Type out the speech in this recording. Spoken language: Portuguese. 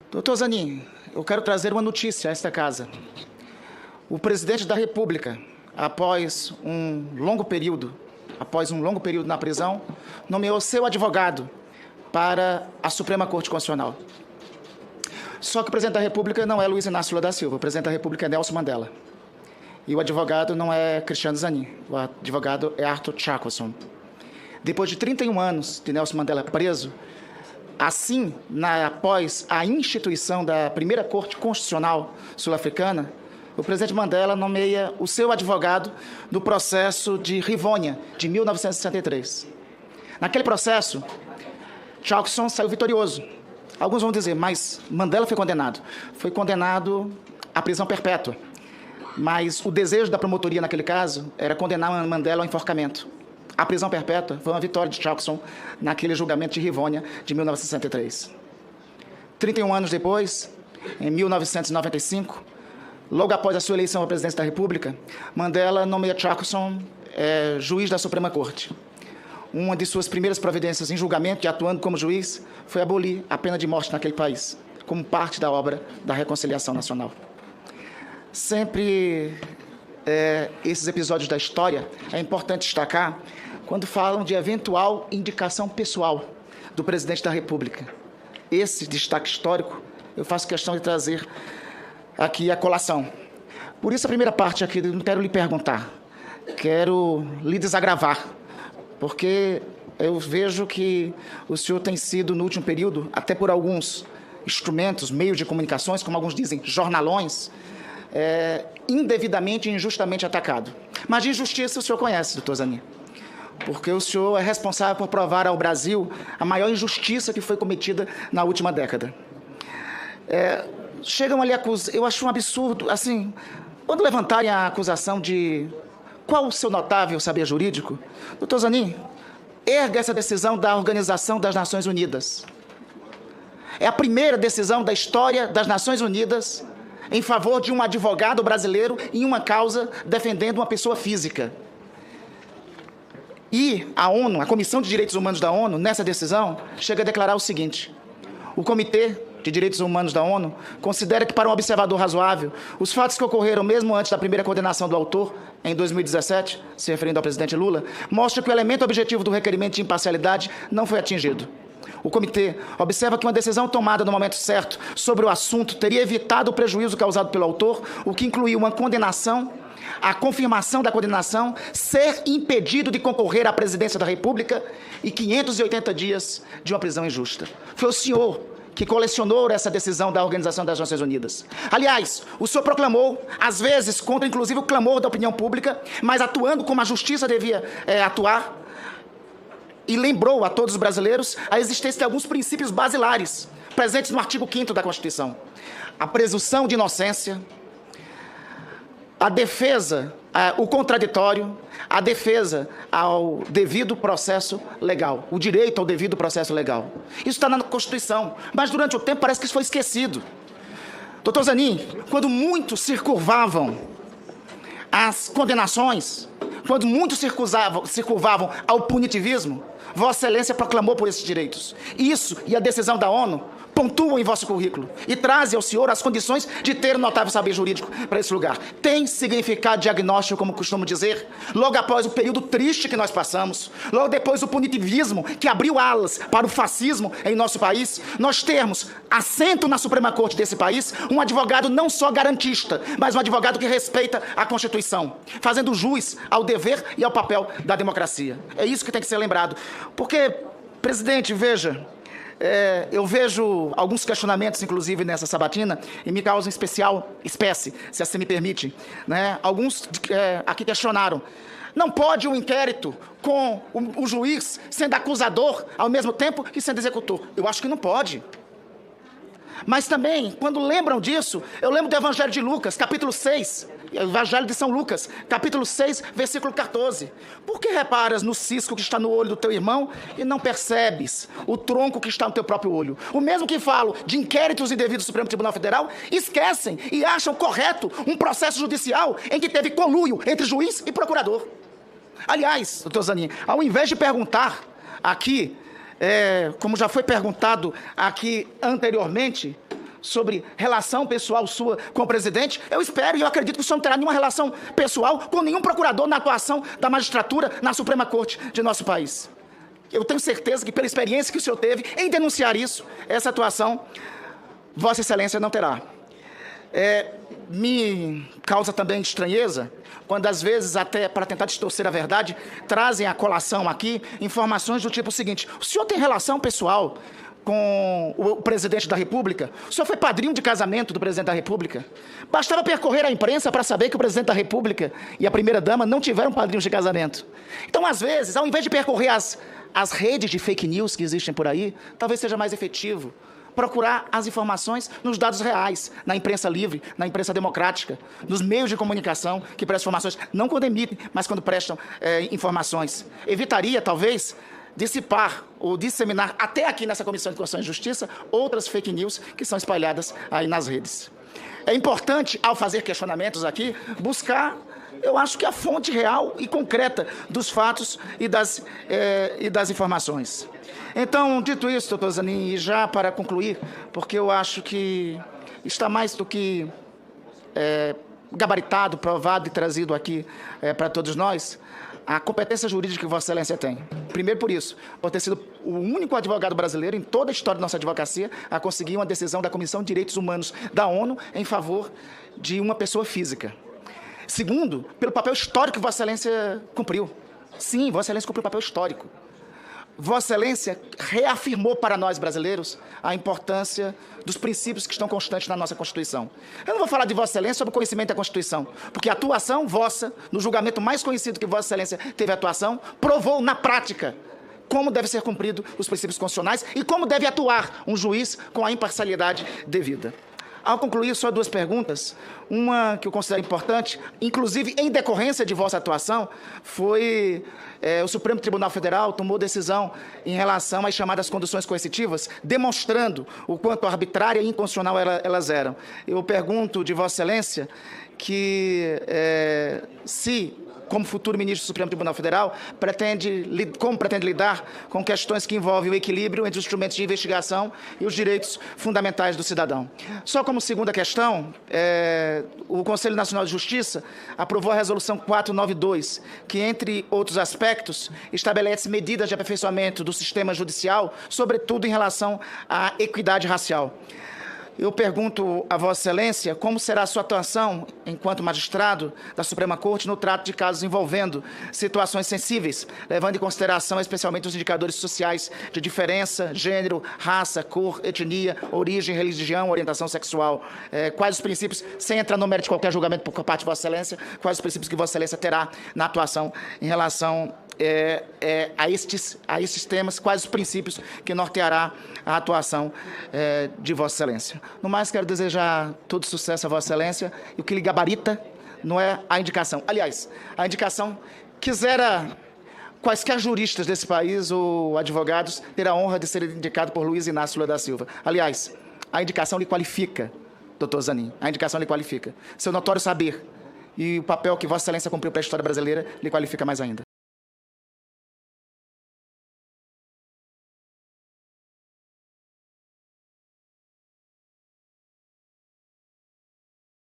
Doutor Zanin, eu quero trazer uma notícia a esta casa. O presidente da República, após um longo período na prisão, nomeou seu advogado para a Suprema Corte Constitucional. Só que o presidente da República não é Luiz Inácio Lula da Silva, o presidente da República é Nelson Mandela. E o advogado não é Cristiano Zanin, o advogado é Arthur Chascosson. Depois de 31 anos de Nelson Mandela preso, assim, após a instituição da primeira Corte Constitucional Sul-Africana, o presidente Mandela nomeia o seu advogado do processo de Rivônia, de 1963. Naquele processo, Chascosson saiu vitorioso. Alguns vão dizer, mas Mandela foi condenado. Foi condenado à prisão perpétua. Mas o desejo da promotoria naquele caso era condenar Mandela ao enforcamento. A prisão perpétua foi uma vitória de Chascosson naquele julgamento de Rivônia de 1963. 31 anos depois, em 1995, logo após a sua eleição à presidência da República, Mandela nomeia Chascosson juiz da Suprema Corte. Uma de suas primeiras providências em julgamento e atuando como juiz foi abolir a pena de morte naquele país, como parte da obra da reconciliação nacional. Sempre esses episódios da história é importante destacar quando falam de eventual indicação pessoal do presidente da República. Esse destaque histórico eu faço questão de trazer aqui a colação. Por isso, a primeira parte aqui, eu não quero lhe perguntar, quero lhe desagravar, porque eu vejo que o senhor tem sido, no último período, até por alguns instrumentos, meios de comunicações, como alguns dizem, jornalões, indevidamente e injustamente atacado. Mas de injustiça o senhor conhece, doutor Zanin, porque o senhor é responsável por provar ao Brasil a maior injustiça que foi cometida na última década. Chegam ali acusar, eu acho um absurdo, assim, quando levantarem a acusação de qual o seu notável saber jurídico, doutor Zanin, erga essa decisão da Organização das Nações Unidas. É a primeira decisão da história das Nações Unidas em favor de um advogado brasileiro em uma causa defendendo uma pessoa física. E a ONU, a Comissão de Direitos Humanos da ONU, nessa decisão, chega a declarar o seguinte: o Comitê de Direitos Humanos da ONU considera que, para um observador razoável, os fatos que ocorreram mesmo antes da primeira condenação do autor, em 2017, se referindo ao presidente Lula, mostram que o elemento objetivo do requerimento de imparcialidade não foi atingido. O comitê observa que uma decisão tomada no momento certo sobre o assunto teria evitado o prejuízo causado pelo autor, o que incluiu uma condenação, a confirmação da condenação, ser impedido de concorrer à presidência da República e 580 dias de uma prisão injusta. Foi o senhor que colecionou essa decisão da Organização das Nações Unidas. Aliás, o senhor proclamou, às vezes, contra inclusive o clamor da opinião pública, mas atuando como a justiça devia atuar, e lembrou a todos os brasileiros a existência de alguns princípios basilares, presentes no artigo 5º da Constituição. A presunção de inocência, a defesa, o contraditório, a defesa ao devido processo legal, o direito ao devido processo legal. Isso está na Constituição, mas durante o tempo parece que isso foi esquecido. Doutor Zanin, quando muitos se às condenações, quando muitos se curvavam ao punitivismo, Vossa Excelência proclamou por esses direitos. Isso e a decisão da ONU pontuam em vosso currículo e trazem ao senhor as condições de ter um notável saber jurídico para esse lugar. Tem significado diagnóstico, como costumo dizer, logo após o período triste que nós passamos, logo depois do punitivismo que abriu alas para o fascismo em nosso país, nós termos assento na Suprema Corte desse país um advogado não só garantista, mas um advogado que respeita a Constituição, fazendo jus ao dever e ao papel da democracia. É isso que tem que ser lembrado. Porque, presidente, veja, eu vejo alguns questionamentos, inclusive, nessa sabatina, e me causam espécie, se assim me permite, né? Alguns aqui questionaram: não pode um inquérito com o juiz sendo acusador ao mesmo tempo que sendo executor? Eu acho que não pode. Mas também, quando lembram disso, eu lembro do Evangelho de Lucas, capítulo 6, Evangelho de São Lucas, capítulo 6, versículo 14. Por que reparas no cisco que está no olho do teu irmão e não percebes o tronco que está no teu próprio olho? O mesmo que falo de inquéritos indevidos do Supremo Tribunal Federal, esquecem e acham correto um processo judicial em que teve conluio entre juiz e procurador. Aliás, doutor Zanin, ao invés de perguntar aqui, como já foi perguntado aqui anteriormente, sobre relação pessoal sua com o presidente, eu espero e eu acredito que o senhor não terá nenhuma relação pessoal com nenhum procurador na atuação da magistratura na Suprema Corte de nosso país. Eu tenho certeza que, pela experiência que o senhor teve em denunciar isso, essa atuação, Vossa Excelência não terá. Me causa também estranheza quando, às vezes, até para tentar distorcer a verdade, trazem à colação aqui informações do tipo seguinte: o senhor tem relação pessoal com o presidente da República? O senhor foi padrinho de casamento do presidente da República? Bastava percorrer a imprensa para saber que o presidente da República e a primeira-dama não tiveram padrinhos de casamento. Então, às vezes, ao invés de percorrer as redes de fake news que existem por aí, talvez seja mais efetivo procurar as informações nos dados reais, na imprensa livre, na imprensa democrática, nos meios de comunicação que prestam informações, não quando emitem, mas quando prestam informações. Evitaria, talvez, dissipar ou disseminar, até aqui nessa Comissão de Constituição e Justiça, outras fake news que são espalhadas aí nas redes. É importante, ao fazer questionamentos aqui, buscar, eu acho que a fonte real e concreta dos fatos e das informações. Então, dito isso, doutor Zanin, e já para concluir, porque eu acho que está mais do que gabaritado, provado e trazido aqui para todos nós, a competência jurídica que Vossa Excelência tem. Primeiro por isso, por ter sido o único advogado brasileiro em toda a história da nossa advocacia a conseguir uma decisão da Comissão de Direitos Humanos da ONU em favor de uma pessoa física. Segundo, pelo papel histórico que Vossa Excelência cumpriu. Sim, Vossa Excelência cumpriu o papel histórico. Vossa Excelência reafirmou para nós brasileiros a importância dos princípios que estão constantes na nossa Constituição. Eu não vou falar de Vossa Excelência sobre o conhecimento da Constituição, porque a atuação vossa, no julgamento mais conhecido que Vossa Excelência teve atuação, provou na prática como deve ser cumprido os princípios constitucionais e como deve atuar um juiz com a imparcialidade devida. Ao concluir, só duas perguntas. Uma que eu considero importante, inclusive em decorrência de vossa atuação, foi o Supremo Tribunal Federal tomou decisão em relação às chamadas conduções coercitivas, demonstrando o quanto arbitrária e inconstitucional elas eram. Eu pergunto de Vossa Excelência que se, como futuro ministro do Supremo Tribunal Federal, como pretende lidar com questões que envolvem o equilíbrio entre os instrumentos de investigação e os direitos fundamentais do cidadão. Só como segunda questão, o Conselho Nacional de Justiça aprovou a Resolução 492, que, entre outros aspectos, estabelece medidas de aperfeiçoamento do sistema judicial, sobretudo em relação à equidade racial. Eu pergunto a Vossa Excelência como será a sua atuação, enquanto magistrado da Suprema Corte, no trato de casos envolvendo situações sensíveis, levando em consideração especialmente os indicadores sociais de diferença, gênero, raça, cor, etnia, origem, religião, orientação sexual. Quais os princípios, sem entrar no mérito de qualquer julgamento por parte de Vossa Excelência, quais os princípios que Vossa Excelência terá na atuação em relação a estes temas, quais os princípios que norteará a atuação de Vossa Excelência. No mais, quero desejar todo sucesso a Vossa Excelência, e o que lhe gabarita não é a indicação. Aliás, a indicação quisera quaisquer juristas desse país ou advogados ter a honra de ser indicado por Luiz Inácio Lula da Silva. Aliás, a indicação lhe qualifica, doutor Zanin, a indicação lhe qualifica. Seu notório saber e o papel que Vossa Excelência cumpriu para a história brasileira lhe qualifica mais ainda.